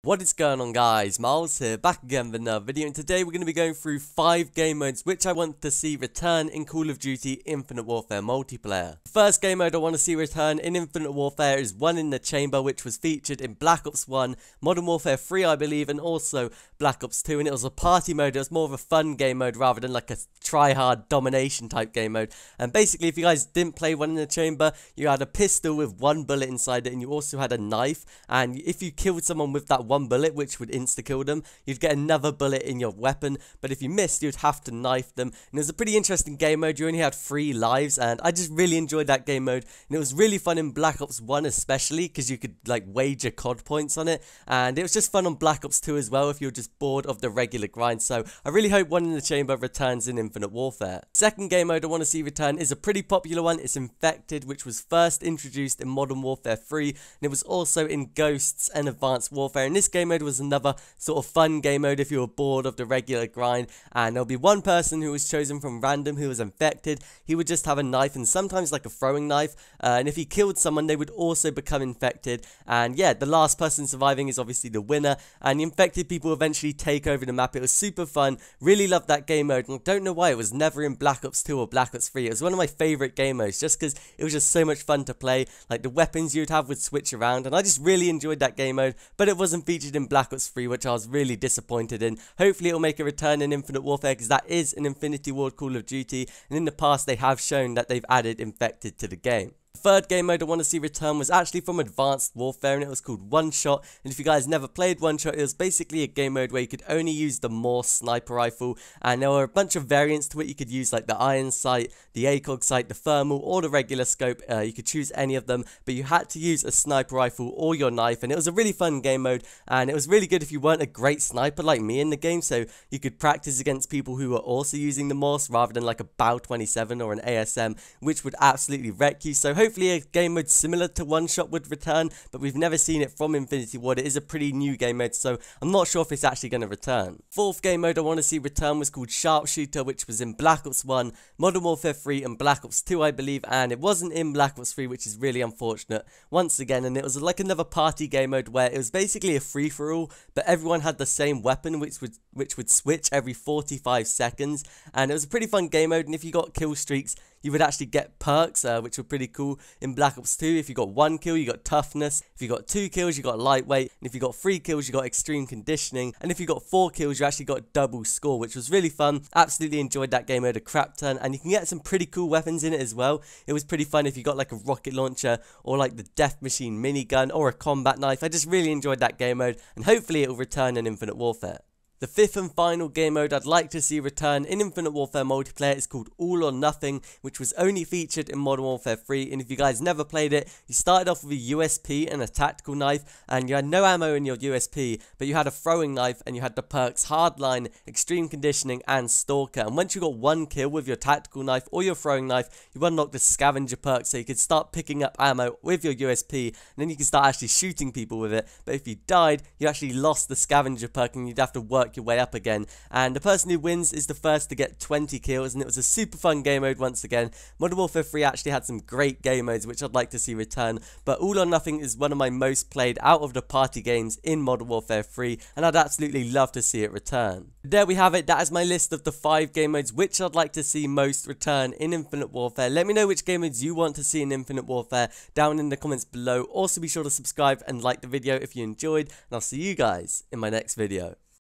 What is going on, guys? Miles here, back again with another video, and today we're going to be going through 5 game modes which I want to see return in Call of Duty Infinite Warfare multiplayer. The first game mode I want to see return in Infinite Warfare is One in the Chamber, which was featured in Black Ops 1, Modern Warfare 3 I believe, and also Black Ops 2, and it was a party mode. It was more of a fun game mode rather than like a try-hard domination type game mode. And basically, if you guys didn't play One in the Chamber, you had a pistol with 1 bullet inside it, and you also had a knife, and if you killed someone with that 1 bullet, which would insta-kill them, you'd get another bullet in your weapon, but if you missed, you'd have to knife them. And it was a pretty interesting game mode. You only had 3 lives, and I just really enjoyed that game mode, and it was really fun in Black Ops 1 especially, because you could like wager COD points on it, and it was just fun on Black Ops 2 as well if you're just bored of the regular grind. So I really hope One in the Chamber returns in Infinite Warfare. Second game mode I want to see return is a pretty popular one. It's Infected, which was first introduced in Modern Warfare 3, and it was also in Ghosts and Advanced Warfare. And this game mode was another sort of fun game mode if you were bored of the regular grind, and there'll be one person who was chosen from random who was infected. He would just have a knife, and sometimes like a throwing knife, and if he killed someone they would also become infected, and yeah, the last person surviving is obviously the winner, and the infected people eventually take over the map. It was super fun, really loved that game mode, and I don't know why it was never in Black Ops 2 or Black Ops 3. It was one of my favourite game modes just because it was just so much fun to play. Like the weapons you'd have would switch around, and I just really enjoyed that game mode, but it wasn't featured in Black Ops 3, which I was really disappointed in. Hopefully it'll make a return in Infinite Warfare, because that is an Infinity Ward Call of Duty, and in the past they have shown that they've added Infected to the game. Third game mode I want to see return was actually from Advanced Warfare, and it was called One Shot. And if you guys never played One Shot, it was basically a game mode where you could only use the Morse sniper rifle, and there were a bunch of variants to it. You could use like the iron sight, the ACOG sight, the thermal, or the regular scope. You could choose any of them, but you had to use a sniper rifle or your knife, and it was a really fun game mode, and it was really good if you weren't a great sniper like me in the game, so you could practice against people who were also using the Morse rather than like a Bo3 or an ASM, which would absolutely wreck you. So hopefully a game mode similar to One Shot would return, but we've never seen it from Infinity Ward. It is a pretty new game mode, so I'm not sure if it's actually going to return. Fourth game mode I want to see return was called Sharpshooter, which was in Black Ops 1, Modern Warfare 3, and Black Ops 2 I believe, and it wasn't in Black Ops 3, which is really unfortunate once again. And it was like another party game mode where it was basically a free-for-all, but everyone had the same weapon, which would switch every 45 seconds, and it was a pretty fun game mode. And if you got kill streaks, you would actually get perks, which were pretty cool in Black Ops 2. If you got 1 kill, you got toughness. If you got 2 kills, you got lightweight. And if you got 3 kills, you got extreme conditioning. And if you got 4 kills, you actually got double score, which was really fun. Absolutely enjoyed that game mode a crap ton. And you can get some pretty cool weapons in it as well. It was pretty fun if you got like a rocket launcher, or like the death machine minigun, or a combat knife. I just really enjoyed that game mode, and hopefully it will return in Infinite Warfare. The fifth and final game mode I'd like to see return in Infinite Warfare multiplayer is called All or Nothing, which was only featured in Modern Warfare 3. And if you guys never played it, you started off with a USP and a tactical knife, and you had no ammo in your USP, but you had a throwing knife, and you had the perks Hardline, Extreme Conditioning, and Stalker. And once you got 1 kill with your tactical knife or your throwing knife, you unlocked the Scavenger perk, so you could start picking up ammo with your USP, and then you could start actually shooting people with it. But if you died, you actually lost the Scavenger perk, and you'd have to work your way up again, and the person who wins is the first to get 20 kills. And it was a super fun game mode once again. Modern Warfare 3 actually had some great game modes which I'd like to see return, but All or Nothing is one of my most played out of the party games in Modern Warfare 3, and I'd absolutely love to see it return. There we have it. That is my list of the 5 game modes which I'd like to see most return in Infinite Warfare. Let me know which game modes you want to see in Infinite Warfare down in the comments below. Also be sure to subscribe and like the video if you enjoyed, and I'll see you guys in my next video.